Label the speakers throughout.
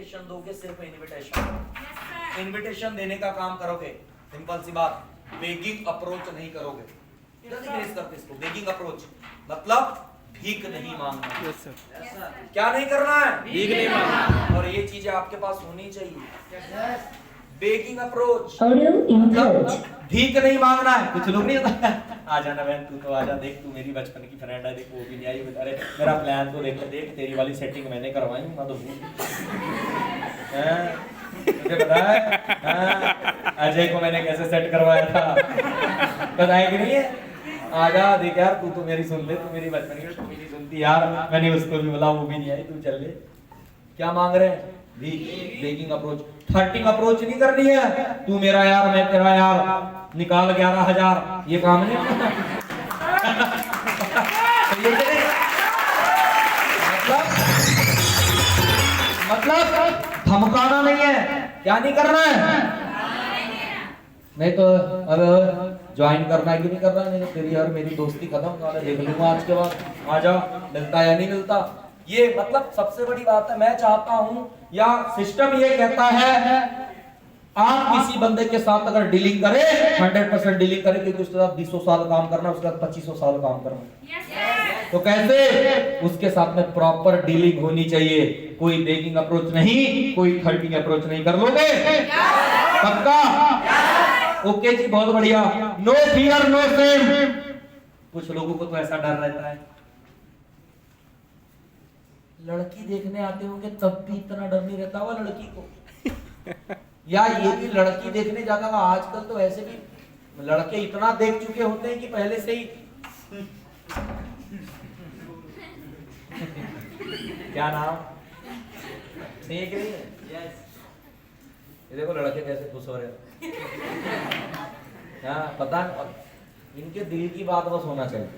Speaker 1: Invitation दोगे, सिर्फ invitation. Invitation देने का काम करोगे, सिंपल सी बात, बेगिंग अप्रोच नहीं करोगे। जल्दी फिनिश करते इसको। बेगिंग अप्रोच मतलब भीख नहीं मांगना।
Speaker 2: Yes sir.
Speaker 1: क्या नहीं करना है?
Speaker 2: भीख नहीं मांगना।
Speaker 1: और ये चीजें आपके पास होनी चाहिए। बेगिंग अप्रोच
Speaker 3: ऑडियो
Speaker 1: मतलब
Speaker 3: इनपुट।
Speaker 1: भीख नहीं मांगना है। कुछ लोग नहीं होता आ जाना बहन, तू तो आजा, देख तू मेरी बचपन की फ्रेंड है, देख वो भी नहीं आई, अरे मेरा प्लान तो देख देख, तेरी वाली सेटिंग मैंने करवाई हूँ, मैं तो भूल तुझे पता है अजय को मैंने कैसे सेट करवाया था, पता है कि नहीं है? आजा देख यार, तू तो मेरी सुन ले, तू मेरी बचपन की, तू मेरी सुनती यार, मैंने उसको भी बोला, वो भी नहीं आई, तू चल ले। क्या मांग रहे हैं? Begging approach. थर्टिंग अप्रोच नहीं करनी है, तू मेरा यार मैं तेरा यार, निकाल 11,000, ये काम नहीं मतलब धमकाना नहीं है। क्या नहीं करना है? नहीं तो अब ज्वाइन करना है कि नहीं करना है? तेरी यार मेरी दोस्ती खत्म, देख लूंगा आज के बाद, आजा, मिलता या नहीं मिलता। ये मतलब सबसे बड़ी बात है। मैं चाहता हूं या सिस्टम ये कहता है, आप किसी बंदे के साथ अगर डीलिंग करें 100% डीलिंग करें, क्योंकि उसके साथ 200 साल काम करना, उसके साथ 2500 साल काम करना। तो कैसे? उसके साथ में प्रॉपर डीलिंग होनी चाहिए। कोई बेगिंग अप्रोच नहीं, कोई थर्टिंग अप्रोच नहीं। कर लोगे पक्का? ओके जी, बहुत बढ़िया। No fear no shame. कुछ लोगों को तो ऐसा डर रहता है, लड़की देखने आते होंगे तब भी इतना डर नहीं रहता हुआ लड़की को, या ये भी लड़की देखने जाता हुआ, आजकल तो ऐसे भी लड़के इतना देख चुके होते हैं कि पहले से ही क्या नाम ठीक नहीं है? ये देखो लड़के कैसे खुश हो रहे हैं। हाँ पता है, इनके दिल की बात बस होना चाहिए,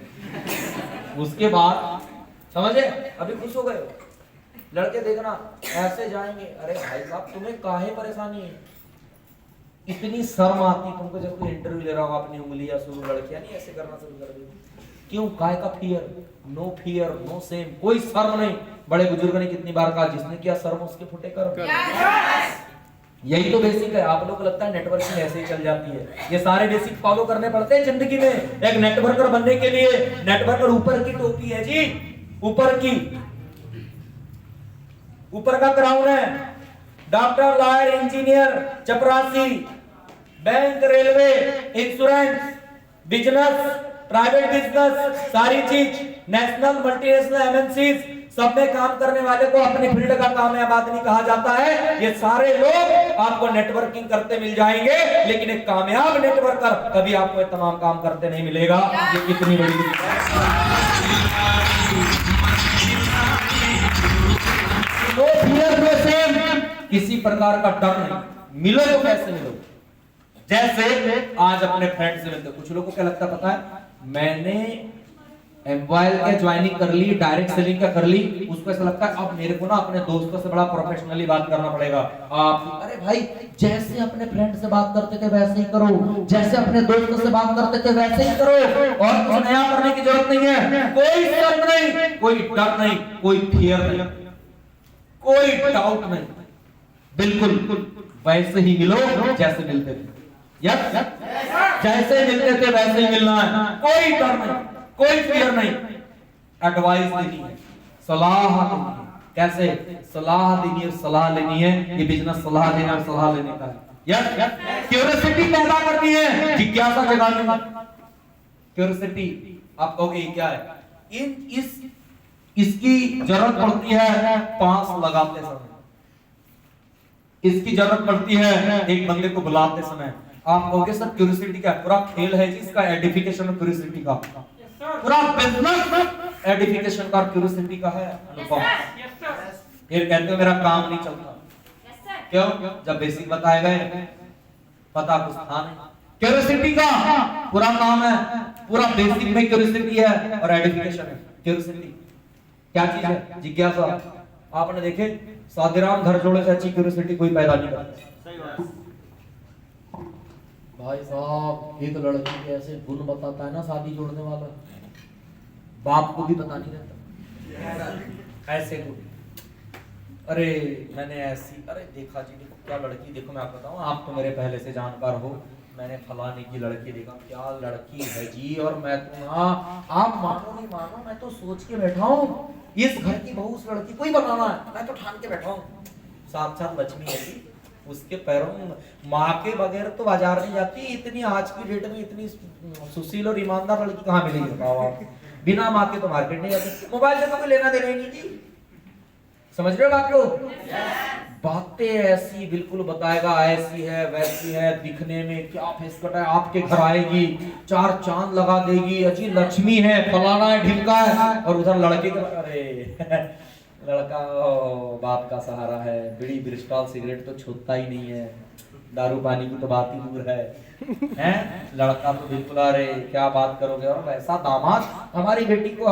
Speaker 1: उसके बाद समझे? अभी खुश हो गए हो, लड़के देखना ऐसे जाएंगे, अरे भाई साहब तुम्हें काहे परेशानी है? इतनी शर्म आती तुमको जब कोई इंटरव्यू ले रहा हो, अपनी उंगलियां शुरू, लड़कियां नहीं ऐसे करना शुरू कर दी। क्यों? काहे का fear? No fear no shame, कोई शर्म नहीं। बड़े बुजुर्ग ने कितनी बार कहा, जिसने किया शर्म उसके फुटे कर। यही तो बेसिक है। आप लोगों को लगता है नेटवर्किंग ऐसे ही चल जाती है? ये सारे बेसिक फॉलो करने पड़ते हैं जिंदगी में। एक नेटवर्कर बनने के लिए, नेटवर्कर ऊपर की टोपी है जी, ऊपर की, ऊपर का क्राउन है। डॉक्टर, लॉयर, इंजीनियर, चपरासी, bank, railway, insurance, business, private business, सारी चीज, नेशनल मल्टीनेशनल एमएनसीज, सब में काम करने वाले को अपनी फील्ड का कामयाब आदमी कहा जाता है। ये सारे लोग आपको नेटवर्किंग करते मिल जाएंगे, लेकिन एक कामयाब नेटवर्कर कभी आपको ये तमाम काम करते नहीं मिलेगा। ये कितनी बड़ी नो फियर नो सेम, किसी प्रकार का डर नहीं। मिलो तो कैसे मिलो? जैसे आज अपने फ्रेंड से मिलते, कुछ लोगों को क्या लगता है पता है, मैंने मोबाइल के ज्वाइनिंग कर ली, डायरेक्ट सेलिंग का कर ली, उसको ऐसा लगता है अब मेरे को ना अपने दोस्तों से बड़ा प्रोफेशनली बात करना पड़ेगा। आप अरे भाई, जैसे अपने फ्रेंड से बात करते थे वैसे ही करो, जैसे अपने दोस्तों से बात करते थे वैसे ही करो, और कुछ नया करने की जरूरत नहीं है। कोई शर्म नहीं, कोई डर नहीं, कोई फियर नहीं, कोई डाउट नहीं, बिल्कुल वैसे ही मिलो जैसे मिलते थे। यस, जैसे मिलते थे वैसे ही मिलना है, कोई डर नहीं, कोई फियर नहीं। एडवाइस देनी है, सलाह देनी है। कैसे? सलाह देनी है, सलाह लेनी है। ये बिजनेस सलाह देना और सलाह लेने का है। यस, क्यूरियोसिटी पैदा करनी है, जिज्ञासा जगानी है। क्यूरियोसिटी, आप कहोगे क्या है? इसकी जरूरत पड़ती है पांस लगाते समय, इसकी जरूरत पड़ती है एक बंदे को बुलाते समय। आप कहोगे सर क्यूरियोसिटी क्या? पूरा खेल है जी इसका, एडिफिकेशन और क्यूरियोसिटी का, पूरा बिजनेस एडिफिकेशन का, क्यूरियोसिटी का है। अनुपम फिर कहते हो मेरा काम नहीं चलता, क्यों? जब बेसिक बताए गए पता कुछ था नहीं। क्यूरियोसिटी का पूरा काम है, पूरा बेसिक में क्यूरियोसिटी है और एडिफिकेशन है। क्यूरियोसिटी क्या चीज है? जिज्ञासा। आपने देखे साधीराम घर जोड़े से अच्छी क्यूरियोसिटी कोई पैदा नहीं करता। भाई साहब, एक लड़की के ऐसे गुण बताता है ना शादी जोड़ने वाला, बाप को भी पता नहीं रहता ऐसे गुण। अरे मैंने ऐसी, अरे देखा जी, देखो क्या लड़की, देखो मैं आपको बताऊं, आप तो मेरे पहले से जानकार हो, मैंने फलाने की लड़की देखा, क्या लड़की है जी। और मैं तो आप मानो नहीं मानो, मैं तो सोच के बैठा हूँ इस घर की बहू उस लड़की को ही बनाना है, मैं तो ठान के बैठा हूँ। साक्षात लक्ष्मी है जी, उसके पैरों में माँ के बगैर तो बाजार नहीं जाती। इतनी आज की डेट में इतनी सुशील और ईमानदार लड़की कहाँ मिलेगी बताओ आप। बिना माँ के तो मार्केट नहीं जाती, मोबाइल से तो कोई लेना देना ही नहीं जी। समझ रहे हो बात लोग? बातें ऐसी बिल्कुल बताएगा, ऐसी है वैसी है, दिखने में क्या फेस कट है, आपके घर आएगी, चार चांद लगा देगी, अजी लक्ष्मी है, फलाना है, ढिमका है। और उधर लड़के के, अरे लड़का बाप का सहारा है, बीड़ी ब्रिस्टॉल सिगरेट तो छूटता ही नहीं है, दारू पानी की तो बात ही दूर है, हैं? लड़का तो बिल्कुल, अरे क्या बात करोगे। और वैसा दामाद हमारी बेटी को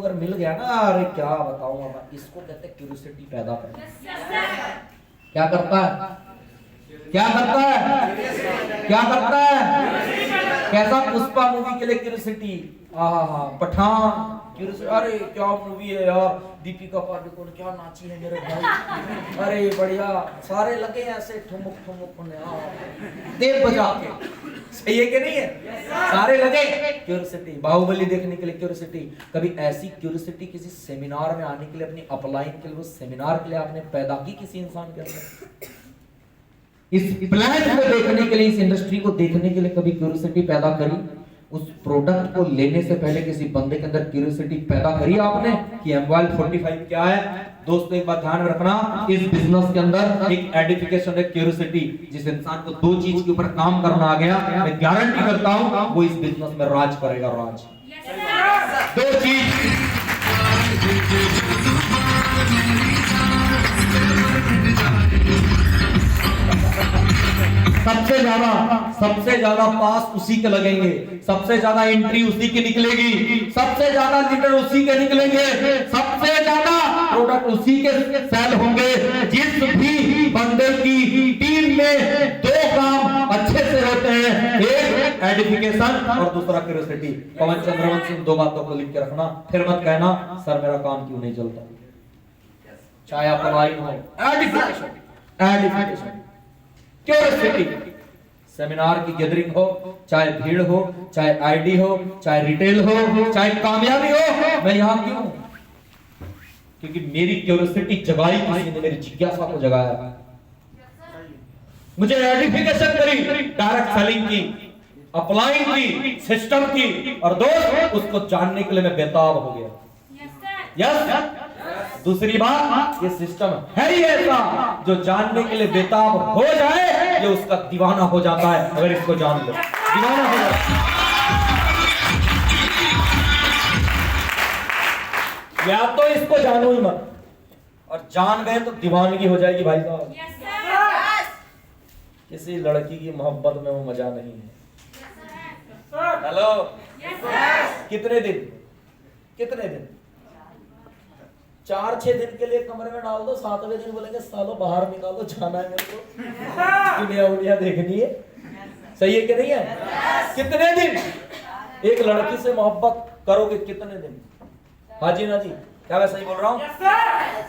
Speaker 1: अगर मिल गया ना, अरे क्या बताऊं, इसको कहते हैं क्यूरियोसिटी पैदा करना। क्या करता है, क्या करता है, क्या करता है? कैसा पुष्पा मूवी के लिए क्यूरियोसिटी, पठान क्यूरियोसिटी, अरे क्या मूवी है यार, दीपिका पादुकोण क्या नाची है मेरे भाई, अरे बढ़िया, सारे लगे ऐसे ठुमुक ठुमुक होने, देव बजा के, सही है कि नहीं है? सारे लगे क्यूरियोसिटी, बाहुबली देखने के लिए क्यूरियोसिटी। कभी ऐसी क्यूरियोसिटी किसी सेमिनार में आने के लिए, अपनी अपलाइन के लिए, उस सेमिनार के लिए आपने पैदा की किसी इंसान के अंदर? इस प्लान को देखने के लिए, इस इंडस्ट्री को देखने के लिए कभी क्यूरियोसिटी पैदा करी? उस प्रोडक्ट को लेने से पहले किसी बंदे के अंदर क्यूरियोसिटी पैदा करी आपने कि एमवाइल 45 क्या है? दोस्तों एक बात ध्यान में रखना, इस बिजनेस के अंदर एक एडिफिकेशन है क्यूरियोसिटी। जिस इंसान को दो चीज के ऊपर काम करना आ गया, मैं गारंटी करता हूं वो इस बिजनेस में राज करेगा, राज। दो चीज, सबसे ज्यादा पास उसी के लगेंगे, सबसे ज्यादा एंट्री उसी की निकलेगी, सबसे ज्यादा लीडर उसी के निकलेंगे, सबसे ज्यादा प्रोडक्ट उसी के सेल होंगे। जिस भी बंदे की टीम में दो काम अच्छे से होते हैं, एक एडिफिकेशन और दूसरा क्यूरियोसिटी। पवन चंद्रवंशी इन दो बातों को लिख के रखना, फिर मत कहना सर मेरा काम क्यों नहीं चलता। चाहे आप लाइन हो, एडिफिकेशन क्यूरियोसिटी, सेमिनार की गैदरिंग हो, चाहे भीड़ हो, चाहे आईडी हो, चाहे रिटेल हो, चाहे कामयाबी हो, मैं यहां क्यों हूं? क्योंकि मेरी क्यूरियोसिटी जगाई किसी ने, मेरी जिज्ञासा को जगाया, मुझे एडिफिकेशन करी, डायरेक्ट सेलिंग की, अपलाइन की, सिस्टम की, और दोस्त उसको जानने के लिए मैं बेताब हो गया। यस दूसरी बात, ये सिस्टम है ही ऐसा जो जानने के लिए बेताब हो जाए, ये उसका दीवाना हो जाता है। अगर इसको जान लो, दीवाना हो जाता है। या तो इसको जानो ही मत, और जान गए तो दीवानगी हो जाएगी भाई साहब। किसी लड़की की मोहब्बत में वो मजा नहीं है। हेलो, कितने दिन 4-6 दिन के लिए कमरे में डाल दो, 7वें दिन बोलेंगे सालों बाहर निकालो, जाना है मेरे को, दुनिया उड़िया देखनी है। सही है कि नहीं है? कितने दिन एक लड़की से मोहब्बत करोगे, कितने दिन? हाजी ना जी, क्या मैं सही बोल रहा हूँ?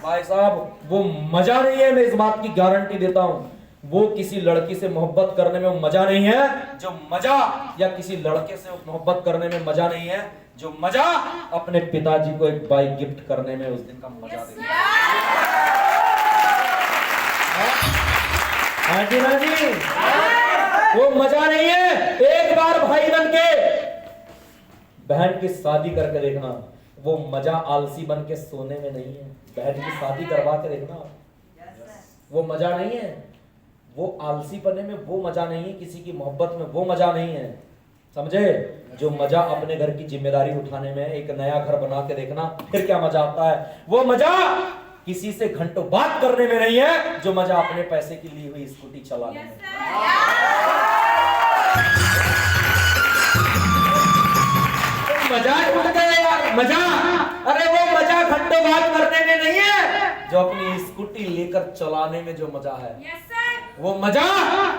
Speaker 1: भाई साहब वो मजा नहीं है, मैं इस बात की गारंटी देता हूँ। वो किसी लड़की से मोहब्बत करने में मजा नहीं है जो मजा, या किसी लड़के से मोहब्बत करने में मजा नहीं है जो मजा अपने पिताजी को एक बाइक गिफ्ट करने में उस दिन का मजा देगा। हाँ जी, वो मजा नहीं है। एक बार भाई बन के बहन की शादी करके देखना, वो मजा आलसी बन के सोने में नहीं है। बहन की शादी करवा के देखना, वो मजा नहीं है। वो आलसी पने में वो मजा नहीं है, किसी की मोहब्बत में वो मजा नहीं है, समझे? जो मजा अपने घर की जिम्मेदारी उठाने में, एक नया घर बना के देखना, फिर क्या मजा आता है। वो मजा किसी से घंटों बात करने में नहीं है, जो मजा अपने पैसे की ली हुई स्कूटी चलाने में। मजा उठ गया यार, मजा, अरे वो मजा घंटों बात करने में नहीं है, जो अपनी स्कूटी लेकर चलाने में जो मजा है। वो मजा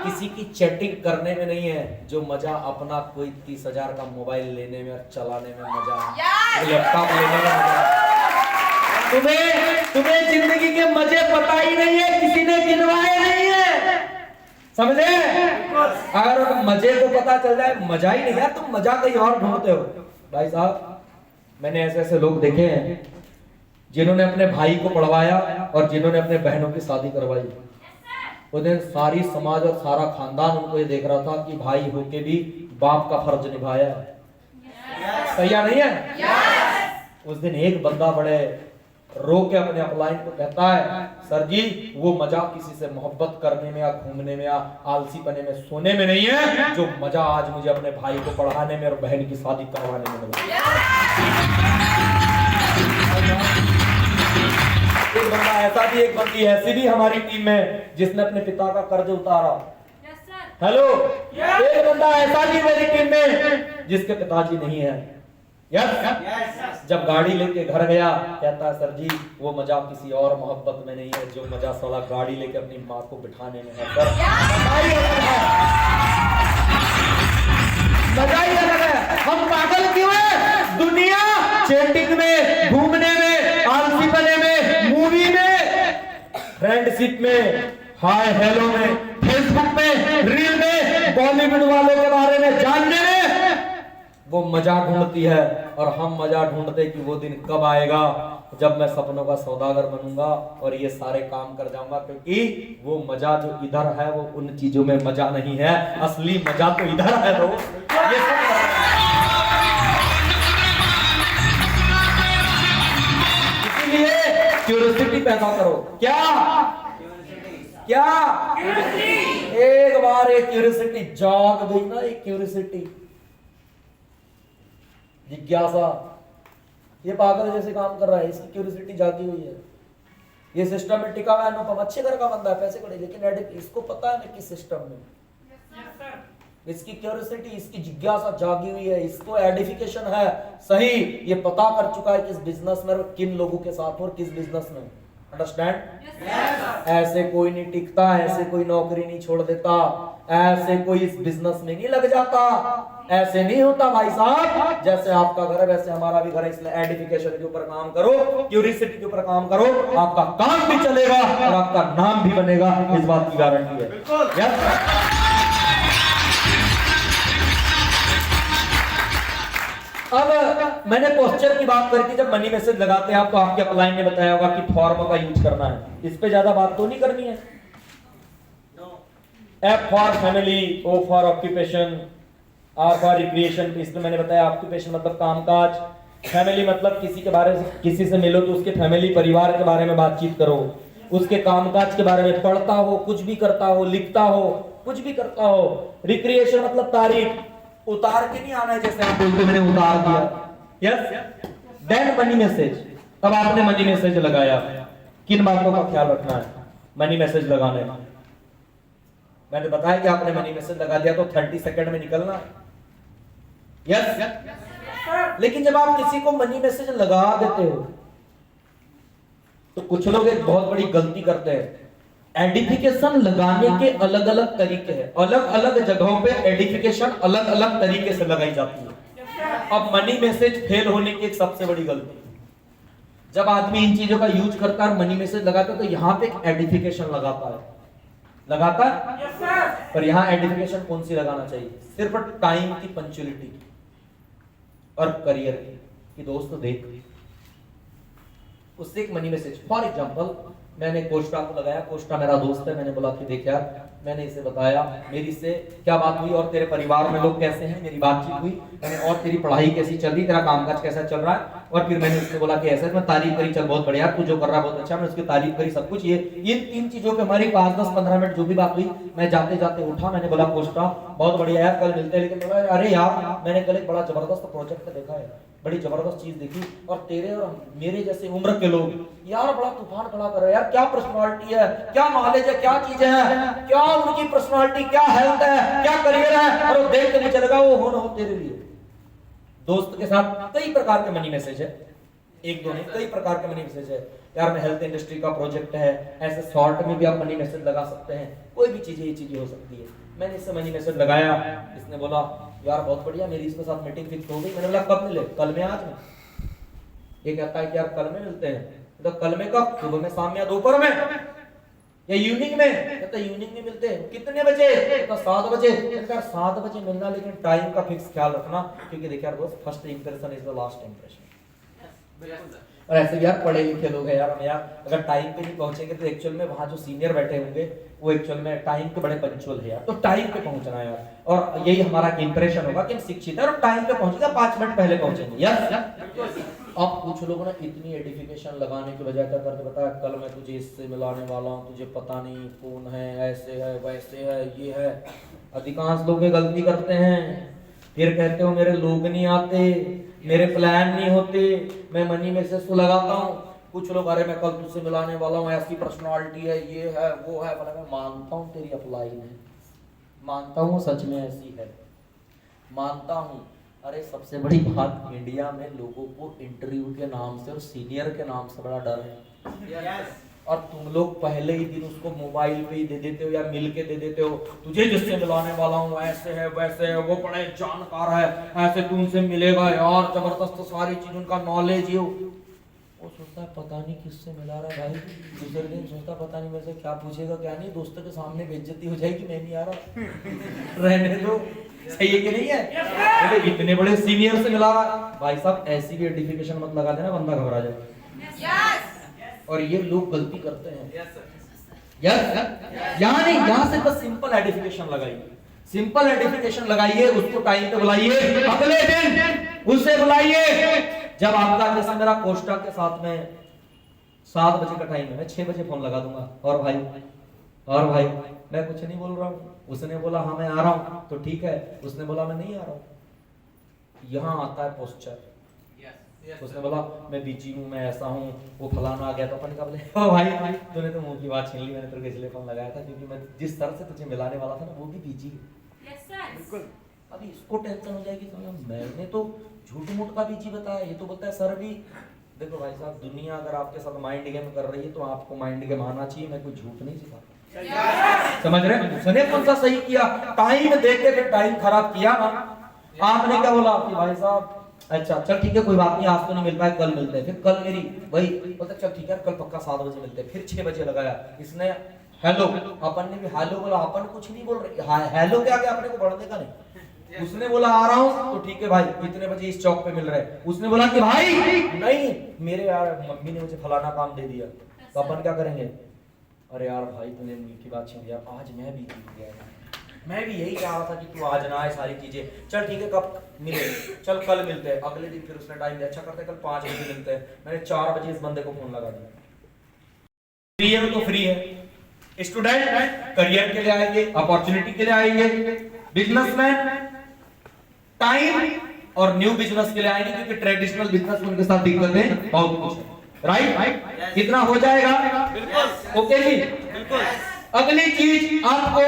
Speaker 1: किसी की चैटिंग करने में नहीं है, जो मजा अपना कोई 30,000 का मोबाइल लेने में और चलाने में मजा है, लैपटॉप लेने में मजा। तुम्हें जिंदगी के मजे पता ही नहीं है, किसी ने गिनवाए नहीं है, समझे? अगर मजे को पता चल जाए, मजा ही नहीं है, तुम मजा कहीं और ढूंढते हो। भाई साहब, मैंने ऐसे ऐसे लोग देखे हैं जिन्होंने अपने भाई को पढ़वाया और जिन्होंने अपने बहनों की शादी करवाई। उन्हें सारी समाज और सारा खानदान उनको ये देख रहा था कि भाई होके भी बाप का फर्ज निभाया। सही या नहीं है? उस दिन एक बंदा बड़े रो के अपने अपलाइन को कहता है, सर जी वो मजा किसी से मोहब्बत करने में या घूमने में या आलसी पने में सोने में नहीं है, जो मजा आज मुझे अपने भाई को पढ़ाने में और बहन की शादी करवाने में मिला। एक बंदा ऐसा भी, एक बंदी ऐसी भी हमारी टीम में जिसने अपने पिता का कर्ज उतारा। हेलो, एक बंदा ऐसा भी मेरी टीम में जिसके पिताजी नहीं है। यस, जब गाड़ी लेके घर गया कहता है, सर जी वो मजा किसी और मोहब्बत में नहीं है, जो मजा साला गाड़ी लेके अपनी माँ को बिठाने में है। सर मजा ही अलग है। हम पागल क्यों हैं? दुनिया चैटिंग में, घूमने में, आलसी बने में, मूवी में, फ्रेंडशिप में, हाय हेलो में, फेसबुक में, रील में, बॉलीवुड वालों के बारे में जानने में वो मजा ढूंढती है। और हम मजा ढूंढते कि वो दिन कब आएगा जब मैं सपनों का सौदागर बनूंगा और ये सारे काम कर जाऊंगा, क्योंकि वो मजा जो इधर है वो उन चीजों में मजा नहीं है, असली मजा तो इधर है। ये इसीलिए क्यूरियोसिटी पैदा करो। क्या क्या एक बार एक क्यूरियोसिटी जाग गई ना, एक क्यूरियोसिटी, जिज्ञासा, ये पागल जैसे काम कर रहा है, इसकी क्यूरियोसिटी जागी हुई है, ये सिस्टम में टिका हुआ है। अनुपम अच्छे घर का बंदा है, पैसे कड़े, लेकिन इसको पता है मैं किस सिस्टम में, इसकी क्यूरियोसिटी, इसकी जिज्ञासा जागी हुई है, इसको एडिफिकेशन है सही, ये पता कर चुका है किस बिजनेस में किन लोगों के साथ और किस बिजनेस में। अंडरस्टैंड? ऐसे कोई नहीं टिकता, ऐसे कोई नौकरी नहीं छोड़ देता, ऐसे कोई इस बिजनेस में नहीं लग जाता, ऐसे नहीं होता भाई साहब। जैसे आपका घर है वैसे हमारा भी घर है, इसलिए एडिफिकेशन के ऊपर काम करो, क्यूरियोसिटी के ऊपर काम करो, आपका काम भी चलेगा और आपका नाम भी बनेगा, इस बात की गारंटी है। बिल्कुल। अब मैंने पोस्चर की बात करी थी, जब मनी मैसेज लगाते हैं आप तो आपके अपलाइन ने बताया होगा कि फॉर्म का यूज करना है, इस पे ज्यादा बात तो नहीं करनी है। F for family, O for occupation, R for recreation. इसमें मैंने बताया ऑक्यूपेशन मतलब कामकाज, फैमिली मतलब किसी के बारे में, किसी से मिलो तो उसके फैमिली परिवार के बारे में बातचीत करो, उसके कामकाज के बारे में पढ़ता हो, कुछ भी करता हो, लिखता हो, कुछ भी करता हो। रिक्रिएशन मतलब तारीफ, उतार के नहीं आना है जैसे आप बोलते मैंने उतार दिया। Yes, then money message. तब आपने मनी मैसेज लगाया, किन बातों का ख्याल रखना है मनी मैसेज लगाने में? मैंने बताया कि आपने मनी मैसेज लगा दिया तो 30 सेकंड में निकलना है। यस, लेकिन जब आप किसी को मनी मैसेज लगा देते हो तो कुछ लोग एक बहुत बड़ी गलती करते हैं। एडिफिकेशन लगाने के अलग अलग तरीके हैं, अलग अलग जगहों पे एडिफिकेशन अलग अलग तरीके से लगाई जाती है। अब मनी मैसेज फेल होने की एक सबसे बड़ी गलती, जब आदमी इन चीजों का यूज करता है, मनी मैसेज लगाता है तो यहाँ पे एक एडिफिकेशन लगाता है, पर यहाँ एडिफिकेशन कौन सी लगाना चाहिए? सिर्फ टाइम की, पंक्चुअलिटी की और करियर की, कि दोस्त देख, उससे एक मनी मैसेज। फॉर एग्जांपल मैंने कोस्टा को लगाया, कोस्टा मेरा दोस्त है, मैंने बोला कि देख यार, मैंने इसे बताया मेरी इससे क्या बात हुई और तेरे परिवार में लोग कैसे हैं, मेरी बातचीत हुई, मैंने और तेरी पढ़ाई कैसी चल रही, तेरा कामकाज कैसा चल रहा है, और फिर मैंने उससे बोला कि ऐसा, मैं तारीफ करी, चल बहुत बढ़िया, तू जो कर रहा है बहुत अच्छा, मैं उसकी तारीफ करी सब कुछ। ये इन 3 चीजों पे हमारी 5-10-15 मिनट जो भी बात हुई, मैं जाते जाते उठा, मैंने बोला कोस्टा बहुत बढ़िया यार, कल मिलते हैं। लेकिन बोला अरे यार, मैंने कल एक बड़ा जबरदस्त प्रोजेक्ट देखा है, बड़ी जबरदस्त चीज देखी, और तेरे और मेरे जैसे उम्र के लोग यार बड़ा तूफान खड़ा कर रहे हैं यार, क्या पर्सनालिटी है, क्या नॉलेज है, क्या चीजें हैं, क्या उनकी पर्सनालिटी, क्या हेल्थ है, क्या करियर है, और वो देख के नहीं चलेगा वो हो ना हो तेरे लिए। दोस्त के साथ कई प्रकार के मनी मैसेज है, एक दो नहीं, कई प्रकार के मनी मैसेज है। यार मैं हेल्थ इंडस्ट्री का प्रोजेक्ट है, ऐसे शॉर्ट में भी आप मनी मैसेज लगा सकते हैं, कोई भी चीजें, ये चीजें हो सकती है। मैंने इससे मनी मैसेज लगाया, इसने बोला यार बहुत बढ़िया, मेरी इसके साथ मीटिंग फिक्स हो गई। मैंने बोला कब मिले? कल में, आज में? ये कहता है कि यार कल में मिलते हैं। तो कल में कब? सुबह में, शाम में या दोपहर में या इवनिंग में? कहता इवनिंग में मिलते हैं। कितने बजे? कहता 7 बजे। कहता 7 बजे मिलना, लेकिन टाइम का फिक्स ख्याल रखना, क्योंकि देखिए यार दोस्त, first impression is the last impression. और ऐसे भी यार पढ़े लिखे लोग हैं यार, हम यार अगर टाइम पे नहीं पहुंचेंगे तो एक्चुअल में वहां जो सीनियर बैठे होंगे वो एक्चुअल में टाइम के बड़े पंक्चुअल है यार, तो टाइम पे पहुंचना है यार, और यही हमारा इंप्रेशन होगा कि हम शिक्षित है और टाइम पे पहुंचेगा, 5 मिनट पहले पहुंचेंगे। यस। अब कुछ लोग ना इतनी एडिफिकेशन लगाने के बजाय क्या करते बताया, कल मैं तुझे इससे मिलाने वाला हूँ, तुझे पता नहीं कौन है, ऐसे है वैसे है ये है। अधिकांश लोग ये गलती करते हैं, फिर कहते हो मेरे लोग नहीं आते, मेरे प्लान नहीं होते, मैं मनी मैसेज तो लगाता हूँ। कुछ लोग अरे मैं कल तुझसे मिलाने वाला हूँ, ऐसी पर्सनालिटी है, ये है वो है। मैं मानता हूँ तेरी अप्लाई है, मानता हूँ सच में ऐसी है, मानता हूँ। अरे सबसे बड़ी बात, इंडिया में लोगों को इंटरव्यू के नाम से और सीनियर के नाम से बड़ा डर है। और तुम लोग पहले ही दिन उसको मोबाइल पे ही दे देते हो या मिल के दे देते हो, तुझे जिससे मिलाने वाला हूँ ऐसे है वैसे है, वो बड़े जानकार है, ऐसे तुमसे मिलेगा यार, जबरदस्त सारी चीज उनका नॉलेज है। वो सोचता है पता नहीं किससे मिला रहा है भाई, दूसरे दिन सोचता पता नहीं मेरे से क्या पूछेगा क्या नहीं, दोस्तों के सामने बेइज्जती हो जाएगी, मैं नहीं आ रहा रहने दो। सही है कि नहीं है? इतने बड़े सीनियर से मिला रहा भाई साहब, ऐसी भी आइडेंटिफिकेशन मत लगा देना, बंदा घबरा जाए। और ये लोग गलती करते हैं। यहाँ नहीं, यहाँ से बस सिंपल आइडेंटिफिकेशन लगाइए, सिंपल आइडेंटिफिकेशन लगाइए, उसको टाइम पे बुलाइए, अगले दिन उसे बुलाइए। जब आपका जैसे मेरा कोष्टा के साथ में 7 बजे का टाइम है, मैं 6 बजे फोन लगा दूंगा, और भाई मैं कुछ नहीं बोल रहा हूँ। उसने बोला हाँ मैं आ रहा हूँ, तो ठीक है। उसने बोला मैं नहीं आ रहा हूँ। यहाँ आता है पोस्चर। उसने बोला मैं बिजी हूँ, मैं ऐसा हूँ, वो फलाना आ गया, तो अपन का बोले ओ भाई तूने तो मुंह की बात छीन ली, मैंने तेरे को इसलिए फोन लगाया था क्योंकि मैं जिस तरह से तुझे मिलाने वाला था ना, वो भी बिजी है। बिल्कुल। अभी इसको टेंशन हो जाएगी, तो मैंने तो झूठ मूठ का बिजी बताया, ये तो बोलता है सर भी। देखो भाई साहब, दुनिया अगर आपके साथ माइंड गेम कर रही है तो आपको माइंड गेम आना चाहिए, मैं कोई झूठ नहीं सिखाता। समझ रहे हैं? उसने कौन सा सही किया, टाइम देके फिर टाइम खराब किया ना। आपने क्या बोला कि भाई साहब अच्छा चल ठीक है कोई बात नहीं, आज तो नहीं मिल पाए, कल मिलते हैं। फिर कल मेरी वही बोलता चल ठीक है कल पक्का 7 बजे मिलते हैं। फिर 6 बजे लगाया, इसने हेलो, अपन ने भी हेलो बोला, अपन कुछ नहीं बोल रहे, हेलो क्या क्या अपने को बढ़ने का नहीं। उसने बोला आ रहा हूँ, तो ठीक है भाई इतने बजे इस चौक पे मिल रहे हैं। उसने बोला कि भाई नहीं मेरे यार मम्मी ने मुझे फलाना काम दे दिया, तो अपन क्या करेंगे, अरे यार भाई तूने मुंह की बात छीन लिया, आज मैं भी जीत गया, मैं भी यही चाह रहा था कि तू आज ना आए, सारी चीजें चल ठीक है कब मिले, चल कल मिलते हैं। अगले दिन फिर उसने टाइम दिया, अच्छा करते कल 5 बजे मिलते हैं। मैंने 4 बजे इस बंदे को फोन लगा दिया। फ्री है तो फ्री है, स्टूडेंट करियर के लिए आएंगे, अपॉर्चुनिटी के लिए आएंगे, बिजनेसमैन टाइम और न्यू बिजनेस के लिए आएंगे, क्योंकि ट्रेडिशनल बिजनेस उनके साथ दिक्कतें बहुत कुछ। राइट? कितना हो जाएगा? बिल्कुल ओके जी, बिल्कुल। अगली चीज, आपको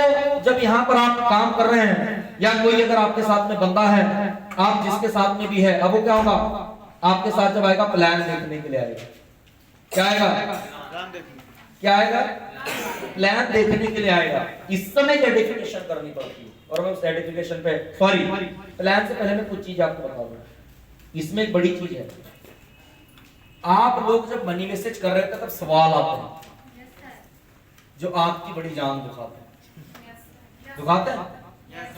Speaker 1: जब यहाँ पर आप काम कर रहे हैं या कोई अगर आपके साथ में बंदा है, आप जिसके साथ में भी है, अब वो क्या होगा, आपके साथ जब आएगा प्लान देखने के लिए आएगा। क्या आएगा? क्या आएगा? प्लान देखने के लिए आएगा। इस समय सर्टिफिकेशन करनी पड़ती है, और मैं सर्टिफिकेशन पे सॉरी प्लान से पहले मैं कुछ चीज आपको बता दूं। इसमें एक बड़ी चीज है, आप लोग जब मनी मैसेज कर रहे थे तब सवाल आते हैं जो आपकी बड़ी जान दुखाते हैं।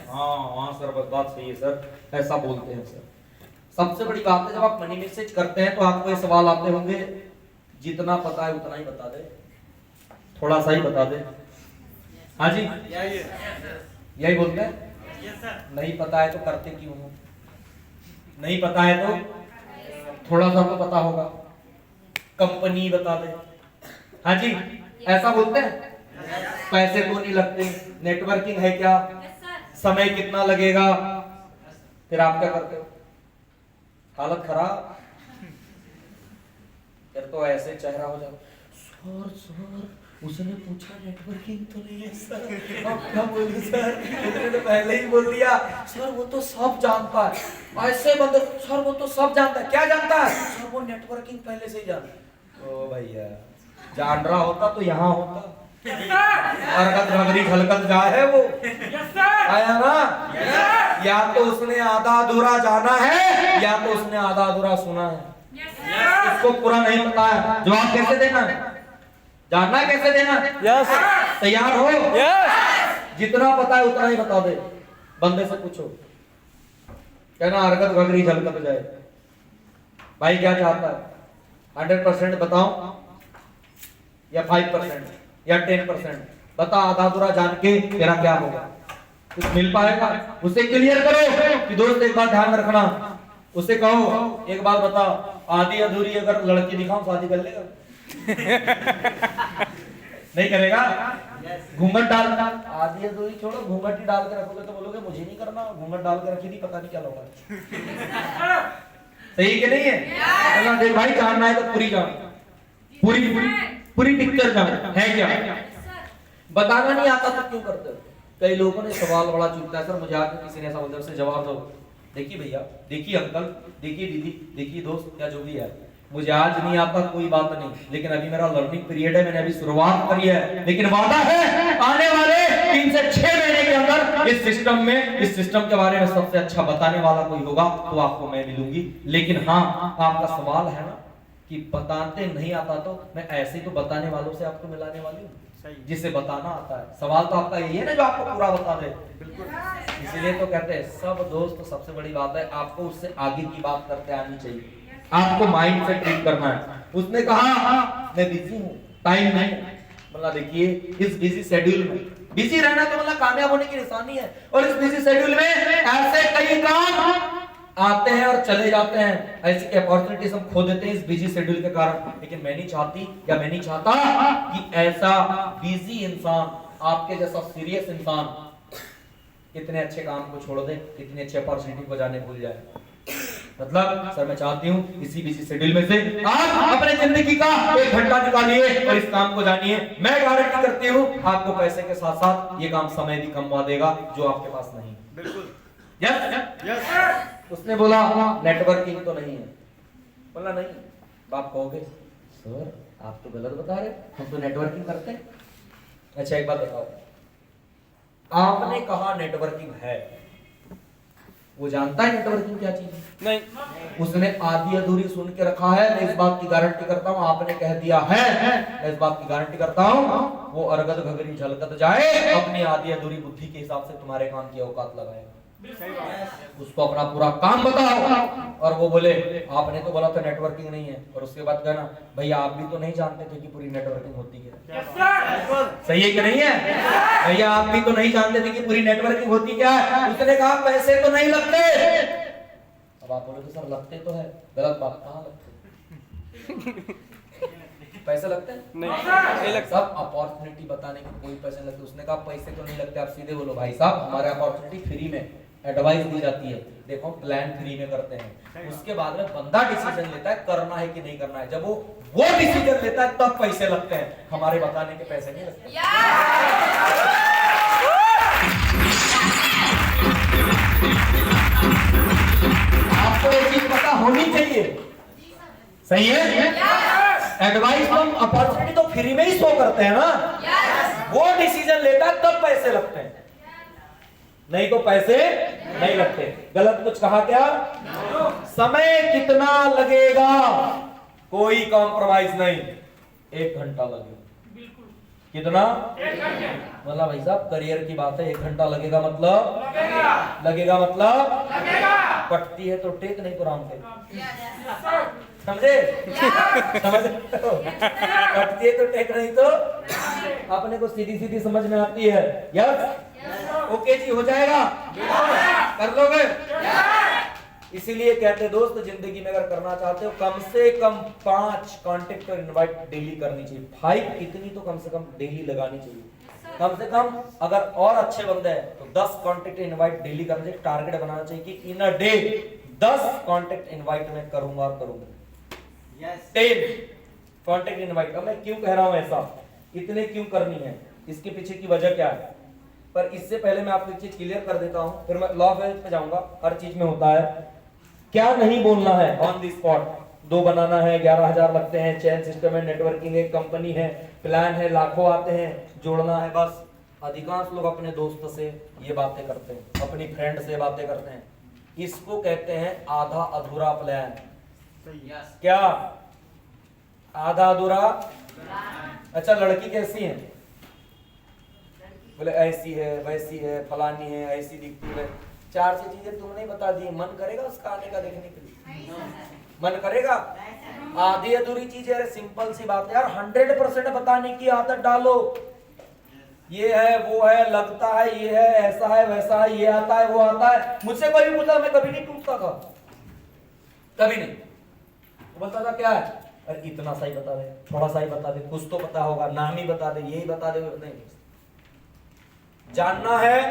Speaker 1: हाँ सर बस बात सही है सर, ऐसा बोलते हैं सर। सबसे बड़ी बात है जब आप मनी मैसेज करते हैं तो आपको ये सवाल आते होंगे, जितना पता है उतना ही बता दे, थोड़ा सा ही बता दे। हाँ जी यही बोलते हैं। नहीं पता है तो करते क्यों हो, नहीं पता है तो थोड़ा सा तो पता होगा, कंपनी बता दे। हाँ जी ऐसा बोलते हैं। पैसे तो नहीं लगते, नेटवर्किंग है क्या, समय कितना लगेगा, फिर आप क्या करते हो, हालत खराब, फिर तो ऐसे चेहरा हो जाता, सर उसने पूछा नेटवर्किंग तो नहीं है सर, अब क्या बोलूं सर, उसने तो पहले ही बोल दिया सर वो तो सब जानता है। ऐसे बंदे सर वो तो सब जानता है, क्या जानता है सर, वो नेटवर्किंग पहले से ही जानता है। ओ भैया जान रहा होता तो यहाँ होता, हरकत नगरी खलकत जा है वो आया ना। या तो उसने आधा अधूरा जाना है या तो उसने आधा अधूरा सुना है। इसको पूरा नहीं पता है, जवाब कैसे देना है, जानना है कैसे देना है?
Speaker 3: यस
Speaker 1: तैयार हो?
Speaker 3: यस
Speaker 1: जितना पता है उतना ही बता दे। बंदे से पूछो, कहना हरकत घगरी झलकत जाए। भाई क्या चाहता है, 100% बताओ या 5% या 10%? बता, आधा अधूरा जान के तेरा क्या होगा, कुछ मिल पाएगा? उसे क्लियर करो कि दोस्त एक बात ध्यान रखना, उसे कहो एक बात बता, आधी अधूरी अगर लड़की दिखाऊं शादी कर लेगा? नहीं करेगा? घूंघट डाल, आधी अधूरी छोड़ो, घूंघट ही डाल के रखोगे तो बोलोगे मुझे नहीं करना, घूंघट डाल के रखी थी पता नहीं क्या होगा। सही कि नहीं है? देख भाई, जानना है तो पूरी जान, पूरी पूरी पूरी पिक्चर जान है क्या। बताना नहीं आता तो क्यों करते हो? कई लोगों ने सवाल बड़ा चुनता है, सर मुझे आके किसी ने ऐसा बोला से जवाब दो। देखिए भैया, देखिए अंकल, देखिए दीदी, देखिए दोस्त, क्या जो भी है, मुझे आज नहीं आता कोई बात नहीं, लेकिन अभी मेरा लर्निंग पीरियड है, मैंने अभी शुरुआत करी है, लेकिन वादा है आने वाले 3 से 6 महीने के अंदर इस सिस्टम के बारे में सबसे अच्छा बताने वाला कोई होगा तो आपको मैं मिलूंगी। लेकिन हाँ, आपका सवाल है ना कि बताते नहीं आता, तो मैं ऐसे ही तो बताने वालों से आपको मिलाने वाली हूँ जिसे बताना आता है। सवाल तो आपका यही है ना जो आपको पूरा बता दे। इसीलिए तो कहते हैं सब दोस्त, सबसे बड़ी बात है आपको उससे आगे की बात करते आनी चाहिए, आपको माइंड से ट्रीट करना है। उसने कहा मैं बिजी हूँ, टाइम नहीं। मतलब देखिए, इस बिजी शेड्यूल में बिजी रहना तो मतलब कामयाब होने की निशानी है, और इस बिजी शेड्यूल में ऐसे कई काम आते हैं और चले जाते हैं, ऐसी अपॉर्चुनिटीज हम खो देते हैं इस बिजी शेड्यूल के कारण। लेकिन मैं नहीं चाहती या मैं नहीं चाहता कि ऐसा बिजी इंसान, आपके जैसा सीरियस इंसान इतने अच्छे काम को छोड़ दे, इतनी अच्छी अपॉर्चुनिटी को जाने भूल जाए। मतलब सर मैं चाहती हूँ इसी बिजी शेड्यूल में से आप अपने जिंदगी का 1 घंटा निकालिए और इस काम को जानिए। मैं गारंटी करती हूँ आपको पैसे के साथ साथ ये काम समय भी कमवा देगा जो आपके पास नहीं।
Speaker 2: बिल्कुल।
Speaker 1: यस। उसने बोला नेटवर्किंग तो नहीं है। बोला नहीं। आप कहोगे सर आप तो गलत बता रहे, हम तो नेटवर्किंग करते हैं। अच्छा एक बात बताओ, आपने कहा नेटवर्किंग है, वो जानता है नेटवर्किंग क्या चीज है?
Speaker 3: नहीं।
Speaker 1: उसने आधी अधूरी सुन के रखा है। मैं इस बात की गारंटी करता हूँ, आपने कह दिया है, मैं इस बात की गारंटी करता हूँ वो अरगद घगरी झलकत जाए, अपनी आधी अधूरी बुद्धि के हिसाब से तुम्हारे काम की औकात लगाएगा। उसको अपना पूरा काम बताओ और वो बोले आपने तो बोला था नेटवर्किंग नहीं है, और उसके बाद कहना भैया आप भी तो नहीं जानते थे कि पूरी नेटवर्किंग होती है। सही है कि नहीं है? भैया आप भी तो नहीं जानते थे कि पूरी नेटवर्किंग होती क्या है। उसने कहा पैसे तो नहीं लगते। अब आप बोलोगे सर लगते तो है, गलत बात, कहाँ लगते? पैसे लगते हैं?
Speaker 3: नहीं लगता।
Speaker 1: सब अपॉर्चुनिटी बताने के कोई पैसे लगते। उसने कहा पैसे तो नहीं लगते। आप सीधे बोलो भाई साहब हमारे अपॉर्चुनिटी फ्री में एडवाइस दी जाती है, देखो प्लान फ्री में करते हैं। उसके बाद में बंदा डिसीजन लेता है करना है कि नहीं करना है। जब वो डिसीजन लेता है तब पैसे लगते हैं, हमारे बताने के पैसे नहीं लगते। आपको ये चीज पता होनी चाहिए। सही है? एडवाइस तो अपॉर्चुनिटी तो फ्री में ही शो करते हैं ना। वो डिसीजन लेता है तब पैसे लगते हैं, नहीं तो पैसे नहीं लगते। गलत कुछ कहा क्या? समय कितना लगेगा? कोई कॉम्प्रोमाइज नहीं, 1 घंटा लगेगा। कितना? मतलब भाई साहब करियर की बात है, 1 घंटा लगेगा मतलब लगेगा मतलब कटती है तो टेक, नहीं तो राम टेक। समझे? समझ कटती है तो टेक, नहीं तो अपने को सीधी सीधी समझ में आती है। यस ओके जी, हो जाएगा, कर लोगे। इसीलिए कहते दोस्त जिंदगी में अगर करना चाहते हो कम से कम 5 कांटेक्ट और इनवाइट डेली करनी चाहिए। 5 इतनी तो कम से कम डेली लगानी चाहिए। कम से कम अगर और अच्छे बंदे हैं तो 10 कांटेक्ट इनवाइट डेली करना चाहिए। टारगेट बनाना चाहिए कि इन अ डे 10 कांटेक्ट इनवाइट मैं करूंगा और करूंगा। 10 कांटेक्ट इनवाइट। अब मैं क्यों कह रहा हूं ऐसा, इतने क्यों करनी है, इसके पीछे की वजह क्या है? पर इससे पहले मैं आपको एक चीज क्लियर कर देता हूं, फिर मैं लॉ ऑफ वेल्थ पे जाऊंगा। हर चीज में होता है क्या नहीं बोलना है ऑन द स्पॉट। 2 बनाना है 11,000 लगते हैं, चेन सिस्टम है, नेटवर्किंग है, कंपनी है, प्लान है, लाखों आते हैं, जोड़ना है। बस अधिकांश लोग अपने दोस्त से ये बातें करते हैं, अपनी फ्रेंड से बातें करते हैं। इसको कहते हैं आधा अधूरा प्लान। क्या? आधा अधूरा। अच्छा लड़की कैसी है? बोले ऐसी है, वैसी है, फलानी है, ऐसी दिखती है। 4-6 चीजें तुमने बता दी, मन करेगा उसका आने का देखने के लिए? मन करेगा? आधी अधूरी चीज है, सिंपल सी बात है यार। 100% बताने की आदत डालो। ये है, वो है, लगता है, ये है, ऐसा है, वैसा है, ये आता है, वो आता है। मुझसे कोई भी पूछा, मैं कभी नहीं टूटता था, कभी नहीं। बोलता था क्या है? अरे इतना सा ही बता दे, थोड़ा सा ही बता दे, कुछ तो पता होगा, नाम ही बता दे, यही बता दे। नहीं, जानना है